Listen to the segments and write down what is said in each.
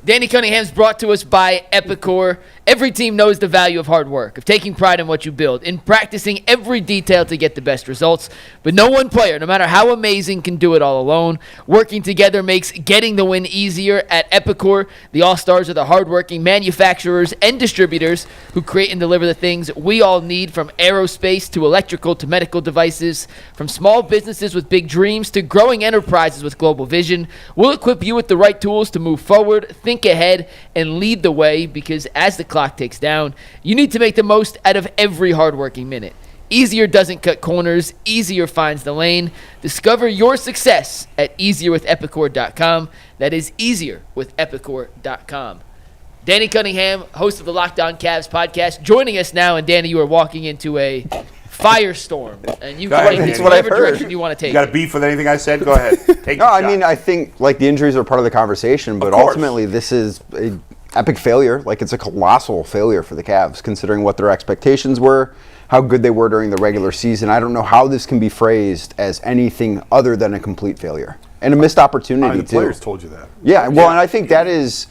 Danny Cunningham's brought to us by Epicor. Every team knows the value of hard work, of taking pride in what you build, in practicing every detail to get the best results. But no one player, no matter how amazing, can do it all alone. Working together makes getting the win easier. At Epicor, the All-Stars are the hardworking manufacturers and distributors who create and deliver the things we all need, from aerospace to electrical to medical devices, from small businesses with big dreams to growing enterprises with global vision. We'll equip you with the right tools to move forward, think ahead, and lead the way, because as the clock ticks down, you need to make the most out of every hardworking minute. Easier doesn't cut corners, easier finds the lane. Discover your success at easierwithepicor.com. That is easierwithepicor.com. Danny Cunningham, host of the Locked On Cavs podcast, joining us now. And Danny, you are walking into a firestorm, and you can take whatever direction you want to take. You got a beef with anything I said? Go ahead. Take I mean, I think like the injuries are part of the conversation, but ultimately this is an epic failure. Like, it's a colossal failure for the Cavs, considering what their expectations were, how good they were during the regular season. I don't know how this can be phrased as anything other than a complete failure and a missed opportunity. The players told you that. Yeah, well, and I think that is.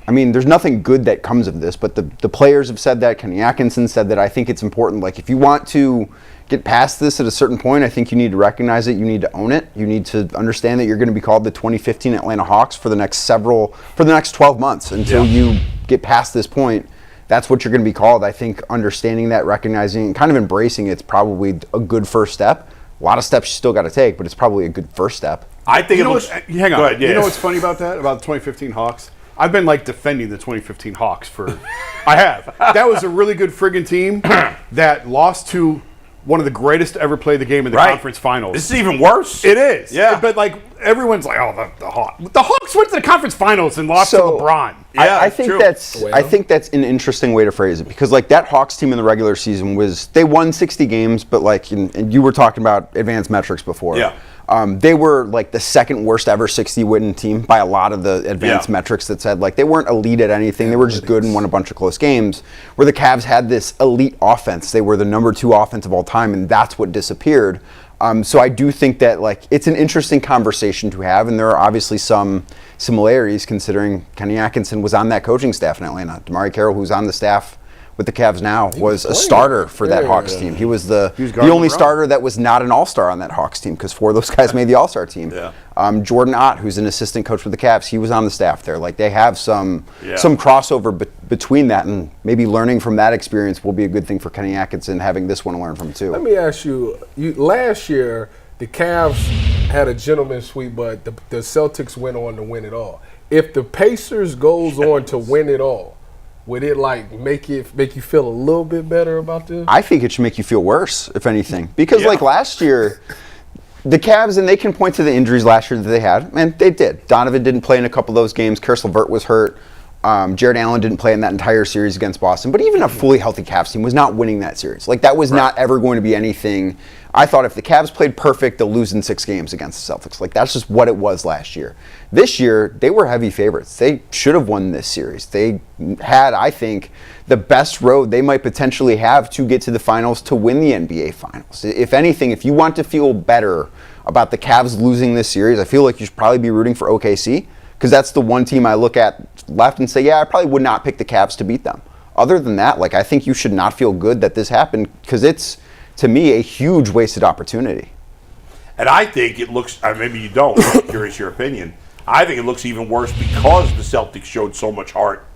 I mean, there's nothing good that comes of this, but the players have said that. Kenny Atkinson said that. I think it's important. Like, if you want to get past this at a certain point, I think you need to recognize it. You need to own it. You need to understand that you're going to be called the 2015 Atlanta Hawks for the next 12 months until you get past this point. That's what you're going to be called. I think understanding that, recognizing, and kind of embracing it's probably a good first step. A lot of steps you still got to take, but it's probably a good first step. I think hang on. Go ahead, yes. You know what's funny about that, about the 2015 Hawks? I've been like defending the 2015 Hawks I have. That was a really good friggin' team that lost to one of the greatest to ever play the game in the conference finals. This is even worse. It is. Yeah. But like, everyone's like, oh, the Hawks. The Hawks went to the conference finals and lost to LeBron. Yeah, I think that's an interesting way to phrase it, because like that Hawks team in the regular season they won 60 games, but like, and you were talking about advanced metrics before. Yeah. They were like the second worst ever 60-win team by a lot of the advanced metrics that said like they weren't elite at anything. They were just good and won a bunch of close games. Where the Cavs had this elite offense. They were the number 2 offense of all time, and that's what disappeared. So I do think that like it's an interesting conversation to have, and there are obviously some similarities considering Kenny Atkinson was on that coaching staff in Atlanta. DeMarre Carroll, who's on the staff with the Cavs now, was a starter for that Hawks team. He was the only starter that was not an all-star on that Hawks team, because 4 of those guys made the all-star team. Yeah. Jordan Ott, who's an assistant coach for the Cavs, he was on the staff there. Like, they have some crossover between that, and maybe learning from that experience will be a good thing for Kenny Atkinson, having this one to learn from too. Let me ask you, last year the Cavs had a gentleman's sweep, but the Celtics went on to win it all. If the Pacers goes on to win it all, would it like make you feel a little bit better about this? I think it should make you feel worse, if anything, because like last year, the Cavs, and they can point to the injuries last year that they had, and they did. Donovan didn't play in a couple of those games. Karis LeVert was hurt. Jared Allen didn't play in that entire series against Boston. But even a fully healthy Cavs team was not winning that series. Like, that was not ever going to be anything. I thought if the Cavs played perfect, they'll lose in 6 games against the Celtics. Like, that's just what it was last year. This year, they were heavy favorites. They should have won this series. They had, I think, the best road they might potentially have to get to the finals to win the NBA Finals. If anything, if you want to feel better about the Cavs losing this series, I feel like you should probably be rooting for OKC, because that's the one team I look at left and say, yeah, I probably would not pick the Cavs to beat them. Other than that, like, I think you should not feel good that this happened, because it's, to me, a huge wasted opportunity. And I think it looks, maybe you don't, I'm curious your opinion, I think it looks even worse because the Celtics showed so much heart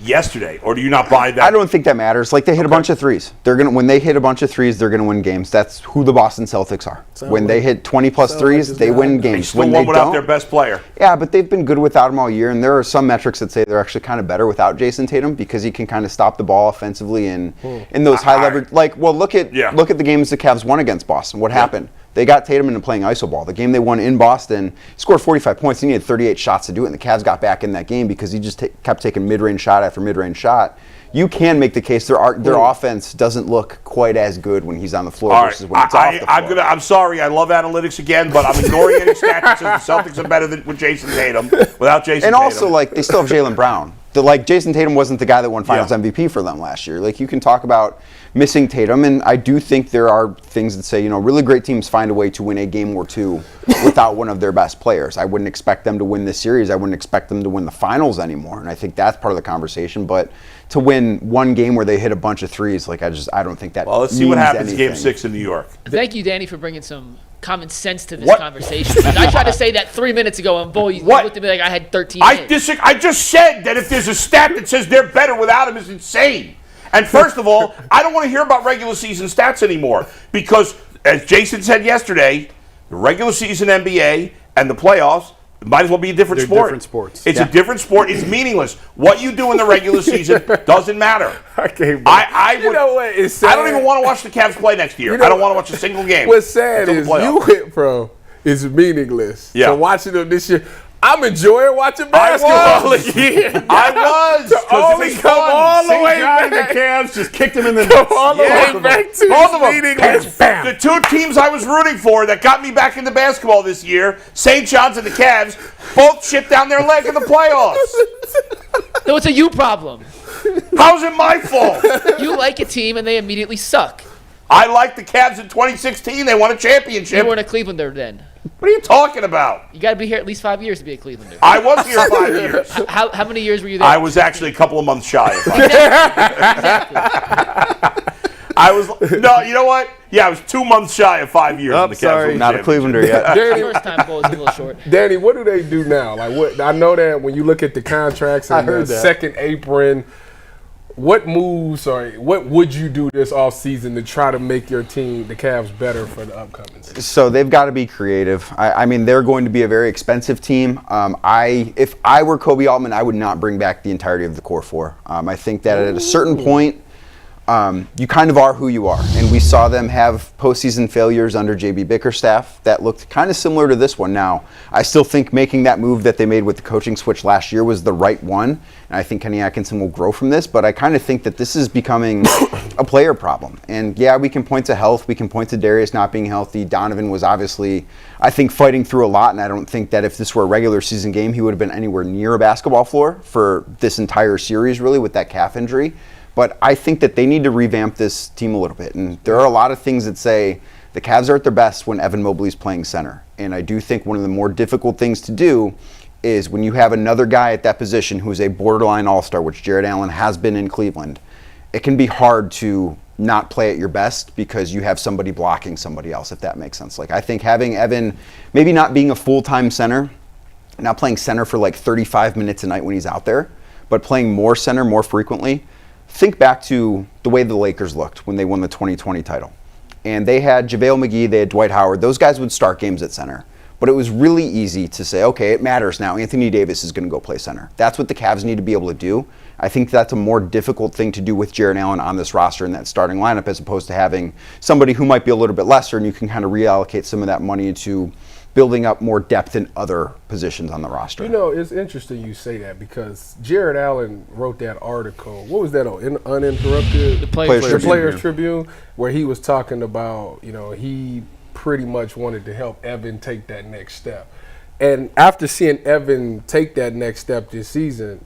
yesterday. Or do you not buy that? I don't think that matters. Like, they hit a bunch of threes. When they hit a bunch of threes, they're gonna win games. That's who the Boston Celtics are. When they hit 20+ threes, they win games. They still won without their best player. Yeah, but they've been good without him all year, and there are some metrics that say they're actually kind of better without Jason Tatum, because he can kind of stop the ball offensively in those high leverage. Like, well, look at the games the Cavs won against Boston. What happened? They got Tatum into playing iso ball. The game they won in Boston, he scored 45 points. He needed 38 shots to do it, and the Cavs got back in that game because he just kept taking mid-range shot after mid-range shot. You can make the case their offense doesn't look quite as good when he's on the floor versus when it's off the floor. I'm sorry, I love analytics again, but I'm ignoring any stats that says the Celtics are better with Jason Tatum, without Jason Tatum. And also, like, they still have Jaylen Brown. Jason Tatum wasn't the guy that won Finals MVP for them last year. Like, you can talk about missing Tatum, and I do think there are things that say, really great teams find a way to win a game or two without one of their best players. I wouldn't expect them to win this series. I wouldn't expect them to win the finals anymore, and I think that's part of the conversation. But to win one game where they hit a bunch of threes, like, I don't think that. Well, let's see what happens in Game 6 in New York. Thank you, Danny, for bringing some common sense to this conversation. I tried to say that 3 minutes ago, and boy, you looked at me like I had 13 minutes. I just said that if there's a stat that says they're better without him, is insane. And first of all, I don't want to hear about regular season stats anymore because, as Jason said yesterday, the regular season NBA and the playoffs might as well be a different sport. Different sports. It's a different sport. It's meaningless. What you do in the regular season doesn't matter. I don't even want to watch the Cavs play next year. I don't want to watch a single game. What's sad is you went from it's meaningless to watching them this year. I'm enjoying watching basketball again. I was. To only come all the way back. The Cavs just kicked him in the nuts. All the way back to both of them. meaningless. The two teams I was rooting for that got me back into basketball this year, St. John's and the Cavs, both shipped down their leg in the playoffs. No, it's a you problem. How's it my fault? You like a team and they immediately suck. I liked the Cavs in 2016. They won a championship. You weren't a Clevelander then. What are you talking about? You got to be here at least 5 years to be a Clevelander. I was here 5 years. How many years were you there? I was actually a couple of months shy of 5 years. I was, no, you know what? Yeah, I was 2 months shy of 5 years. Oh, sorry, not a Clevelander yet. Danny, first time goal was a little short. Danny, what do they do now? Like, what? I know that when you look at the contracts and the second apron, what moves or what would you do this offseason to try to make your team, the Cavs, better for the upcoming season? So they've got to be creative. I mean, they're going to be a very expensive team. If I were Kobe Altman, I would not bring back the entirety of the core four. I think that at a certain point, you kind of are who you are. And we saw them have postseason failures under JB Bickerstaff that looked kind of similar to this one. Now, I still think making that move that they made with the coaching switch last year was the right one. And I think Kenny Atkinson will grow from this. But I kind of think that this is becoming a player problem. And yeah, we can point to health. We can point to Darius not being healthy. Donovan was obviously, I think, fighting through a lot. And I don't think that if this were a regular season game, he would have been anywhere near a basketball floor for this entire series, really, with that calf injury. But I think that they need to revamp this team a little bit. And there are a lot of things that say the Cavs are at their best when Evan Mobley's playing center. And I do think one of the more difficult things to do is when you have another guy at that position who's a borderline all-star, which Jared Allen has been in Cleveland, it can be hard to not play at your best because you have somebody blocking somebody else, if that makes sense. Like, I think having Evan maybe not being a full-time center, not playing center for like 35 minutes a night when he's out there, but playing more center more frequently. Think back to the way the Lakers looked when they won the 2020 title. And they had JaVale McGee, they had Dwight Howard. Those guys would start games at center. But it was really easy to say, okay, it matters now. Anthony Davis is going to go play center. That's what the Cavs need to be able to do. I think that's a more difficult thing to do with Jared Allen on this roster in that starting lineup as opposed to having somebody who might be a little bit lesser and you can kind of reallocate some of that money into building up more depth in other positions on the roster. You know, it's interesting you say that because Jared Allen wrote that article. What was that on? Uninterrupted? The Players Tribune, where he was talking about, he pretty much wanted to help Evan take that next step. And after seeing Evan take that next step this season,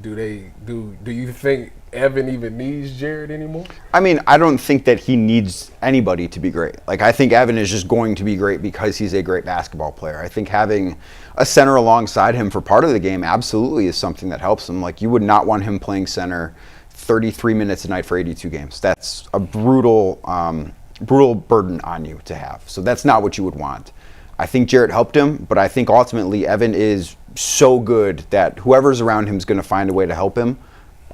do you think Evan even needs Jared anymore? I mean, I don't think that he needs anybody to be great. Like, I think Evan is just going to be great because he's a great basketball player. I think having a center alongside him for part of the game absolutely is something that helps him. Like, you would not want him playing center 33 minutes a night for 82 games. That's a brutal burden on you to have. So that's not what you would want. I think Jared helped him, but I think ultimately Evan is so good that whoever's around him is going to find a way to help him.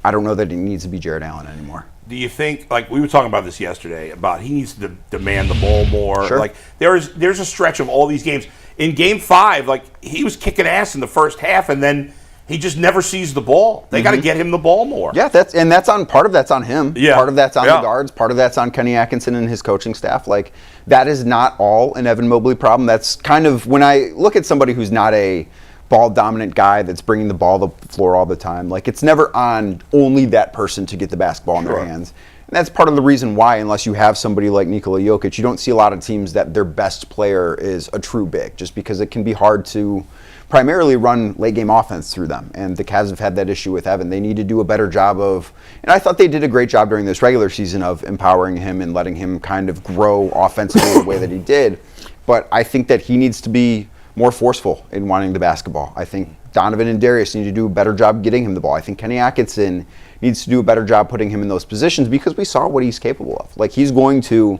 I don't know that it needs to be Jared Allen anymore. Do you think, like we were talking about this yesterday, about he needs to demand the ball more? Sure. Like there's a stretch of all these games. In Game 5, like he was kicking ass in the first half, and then he just never sees the ball. They got to get him the ball more. Yeah, that's on part of that's on him. Yeah. Part of that's on the guards. Part of that's on Kenny Atkinson and his coaching staff. Like, that is not all an Evan Mobley problem. That's kind of when I look at somebody who's not a ball dominant guy that's bringing the ball to the floor all the time. Like, it's never on only that person to get the basketball in their hands. And that's part of the reason why, unless you have somebody like Nikola Jokic, you don't see a lot of teams that their best player is a true big, just because it can be hard to primarily run late game offense through them. And the Cavs have had that issue with Evan. They need to do a better job of, and I thought they did a great job during this regular season of empowering him and letting him kind of grow offensively the way that he did. But I think that he needs to be more forceful in wanting the basketball. I think Donovan and Darius need to do a better job getting him the ball. I think Kenny Atkinson needs to do a better job putting him in those positions because we saw what he's capable of. Like, he's going to,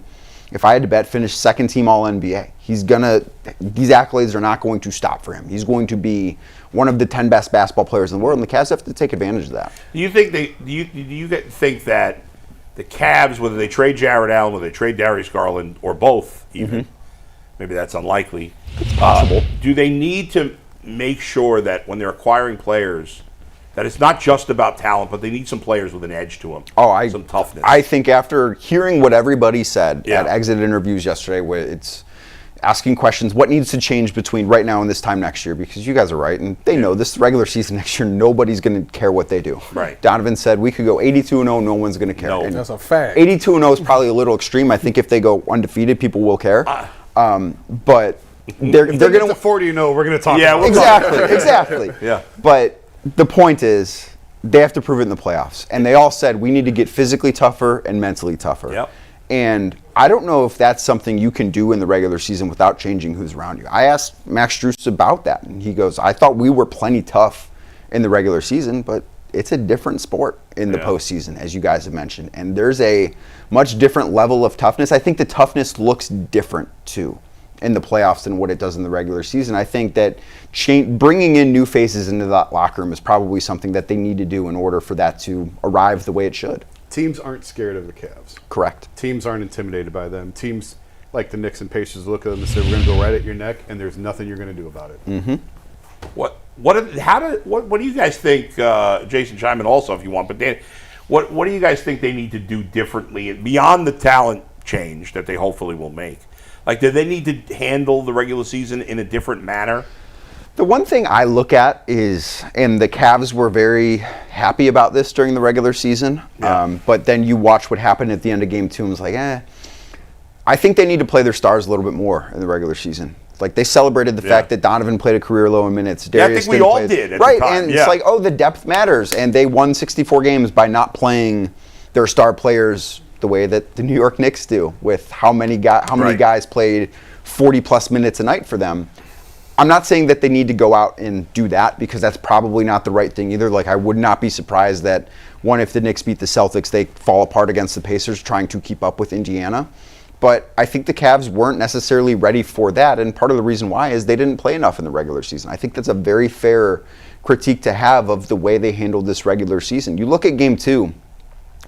if I had to bet, finish second team All-NBA. These accolades are not going to stop for him. He's going to be one of the 10 best basketball players in the world, and the Cavs have to take advantage of that. Do you think think that the Cavs, whether they trade Jared Allen, whether they trade Darius Garland, or both even, maybe that's unlikely, it's possible. Do they need to make sure that when they're acquiring players, that it's not just about talent, but they need some players with an edge to them, some toughness? I think after hearing what everybody said at exit interviews yesterday, where it's asking questions, what needs to change between right now and this time next year? Because you guys are right, and they know this regular season next year, nobody's going to care what they do. Right. Donovan said we could go 82-0, no one's going to care. No. And that's a fact. 82-0 is probably a little extreme. I think if they go undefeated, people will care. But they're going to 40-0. We're going to talk. Yeah, about exactly. Yeah. But the point is, they have to prove it in the playoffs. And they all said we need to get physically tougher and mentally tougher. Yep. And I don't know if that's something you can do in the regular season without changing who's around you. I asked Max Strus about that, and he goes, I thought we were plenty tough in the regular season, but it's a different sport in the postseason, as you guys have mentioned. And there's a much different level of toughness. I think the toughness looks different, too, in the playoffs than what it does in the regular season. I think that bringing in new faces into that locker room is probably something that they need to do in order for that to arrive the way it should. Teams aren't scared of the Cavs. Correct. Teams aren't intimidated by them. Teams like the Knicks and Pacers look at them and say, we're going to go right at your neck, and there's nothing you're going to do about it. Mm-hmm. What do you guys think, Jason, chime in also if you want, but Dan, what do you guys think they need to do differently beyond the talent change that they hopefully will make? Like, do they need to handle the regular season in a different manner? The one thing I look at is, and the Cavs were very happy about this during the regular season, but then you watch what happened at the end of Game 2 and it's like, I think they need to play their stars a little bit more in the regular season. Like, they celebrated the fact that Donovan played a career low in minutes. Darius I think we all did at right, the time. And it's like, the depth matters, and they won 64 games by not playing their star players the way that the New York Knicks do, with how many guys played 40-plus minutes a night for them. I'm not saying that they need to go out and do that, because that's probably not the right thing either. Like, I would not be surprised that, if the Knicks beat the Celtics, they fall apart against the Pacers trying to keep up with Indiana. But I think the Cavs weren't necessarily ready for that, and part of the reason why is they didn't play enough in the regular season. I think that's a very fair critique to have of the way they handled this regular season. You look at Game 2,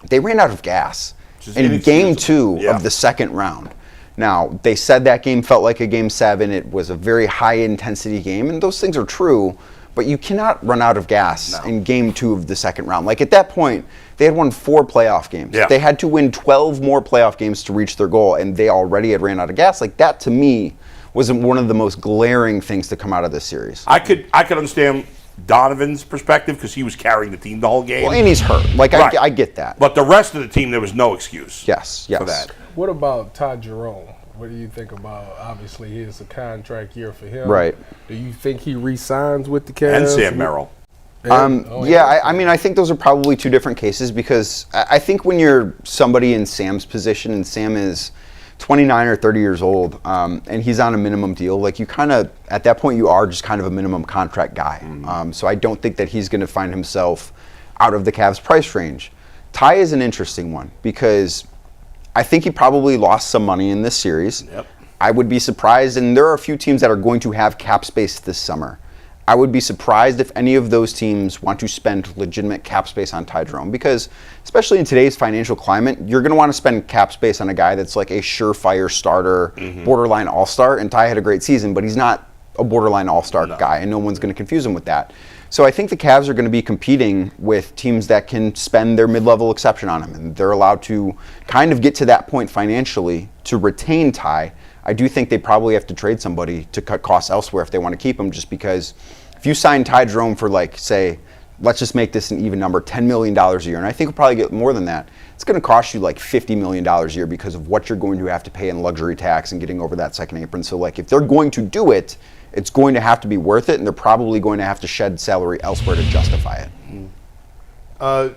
they ran out of gas in Game 2 of the second round. Now, they said that game felt like a Game 7. It was a very high-intensity game, and those things are true, but you cannot run out of gas in Game 2 of the second round. Like, at that point, they had won 4 playoff games. Yeah. They had to win 12 more playoff games to reach their goal, and they already had ran out of gas. Like, that, to me, was one of the most glaring things to come out of this series. I could understand Donovan's perspective because he was carrying the team the whole game. Well, and he's hurt. Like, right. I get that. But the rest of the team, there was no excuse for that. What about Ty Jerome? What do you think about, obviously, here's a contract year for him. Right. Do you think he re-signs with the Cavs? And Sam Merrill. I mean, I think those are probably two different cases, because I think when you're somebody in Sam's position, and Sam is 29 or 30 years old, and he's on a minimum deal, like, you kind of, at that point, you are just kind of a minimum contract guy. Mm-hmm. So I don't think that he's going to find himself out of the Cavs' price range. Ty is an interesting one, because I think he probably lost some money in this series. Yep. I would be surprised, and there are a few teams that are going to have cap space this summer. I would be surprised if any of those teams want to spend legitimate cap space on Ty Jerome, because especially in today's financial climate, you're going to want to spend cap space on a guy that's like a surefire starter, borderline all-star, and Ty had a great season, but he's not a borderline all-star guy, and no one's going to confuse him with that. So I think the Cavs are going to be competing with teams that can spend their mid-level exception on him, and they're allowed to kind of get to that point financially to retain Ty. I do think they probably have to trade somebody to cut costs elsewhere if they want to keep him, just because if you sign Ty Jerome for, like, say, let's just make this an even number, $10 million a year. And I think we'll probably get more than that. It's going to cost you like $50 million a year because of what you're going to have to pay in luxury tax and getting over that second apron. So like if they're going to do it, it's going to have to be worth it, and they're probably going to have to shed salary elsewhere to justify it.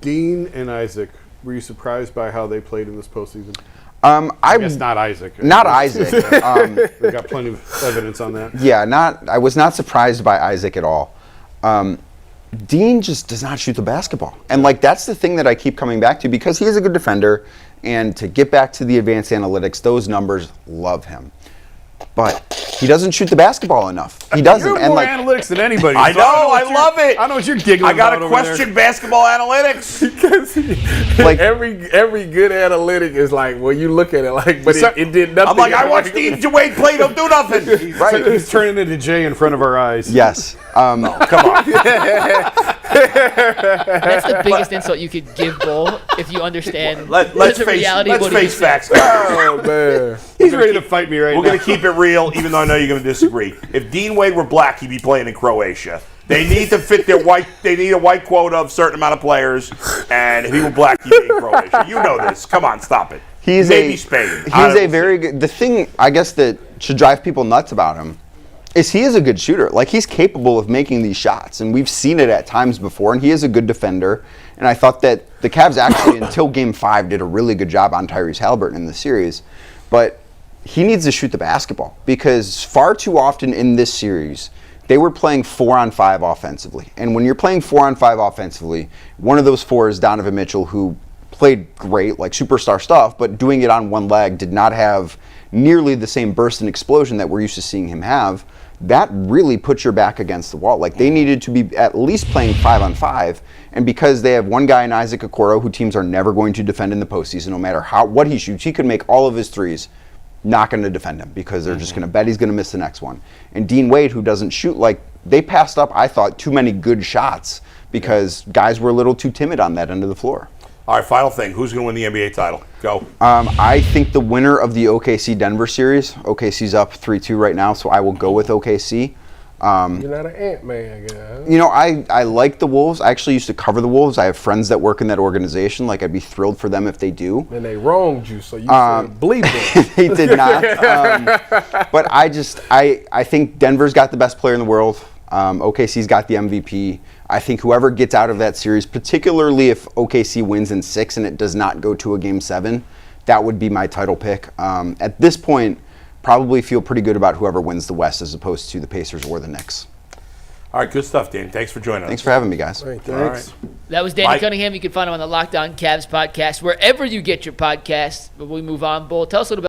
Dean and Isaac, were you surprised by how they played in this postseason? I guess not Isaac. Not Isaac. We've got plenty of evidence on that. Yeah, I was not surprised by Isaac at all. Dean just does not shoot the basketball. And like that's the thing that I keep coming back to because he is a good defender, and to get back to the advanced analytics, those numbers love him. But he doesn't shoot the basketball enough. He doesn't. You're and more like analytics than anybody. I know. I love it. I know what you're giggling I got about to over there. question basketball analytics. like every good analytic is like, well, you look at it like, but it did nothing. I'm like, I watched Dean Wade play. Don't do nothing. right. He's turning into Jay in front of our eyes. Yes. Come on. That's the biggest insult you could give Bull if you understand Let's the face reality of what he just facts. Oh man, He's ready to fight me right now. We're going to keep it real, even though I know you're going to disagree. If Dean Wade were black, he'd be playing in Croatia. They need to fit their white. They need a white quota of a certain amount of players, and if he were black, he'd be in Croatia. You know this. Come on, stop it. Maybe Spain. He's a very good. The thing I guess that should drive people nuts about him is he is a good shooter. Like he's capable of making these shots, and we've seen it at times before. And he is a good defender. And I thought that the Cavs actually, until Game 5, did a really good job on Tyrese Halliburton in the series, but he needs to shoot the basketball because far too often in this series, they were playing 4-on-5 offensively. And when you're playing 4-on-5 offensively, one of those four is Donovan Mitchell, who played great, like superstar stuff, but doing it on one leg did not have nearly the same burst and explosion that we're used to seeing him have. That really puts your back against the wall. Like they needed to be at least playing 5-on-5, and because they have one guy in Isaac Okoro who teams are never going to defend in the postseason, no matter what he shoots, he could make all of his threes. Not going to defend him because they're just going to bet he's going to miss the next one. And Dean Wade, who doesn't shoot, like they passed up, I thought, too many good shots because guys were a little too timid on that end of the floor. All right, final thing. Who's going to win the NBA title? Go. I think the winner of the OKC-Denver series, OKC's up 3-2 right now, so I will go with OKC. You're not an Ant-Man guy. You know, I like the Wolves. I actually used to cover the Wolves. I have friends that work in that organization. Like, I'd be thrilled for them if they do. And they wronged you, so you said bleep them. They did not. But I think Denver's got the best player in the world. OKC's got the MVP. I think whoever gets out of that series, particularly if OKC wins in 6 and it does not go to a Game 7, that would be my title pick. At this point, probably feel pretty good about whoever wins the West as opposed to the Pacers or the Knicks. All right, good stuff, Dan. Thanks for joining us. Thanks for having me, guys. Hey, thanks. All right. That was Danny Mike? Cunningham. You can find him on the Locked On Cavs podcast, wherever you get your podcasts. But we move on. Bull, tell us a little bit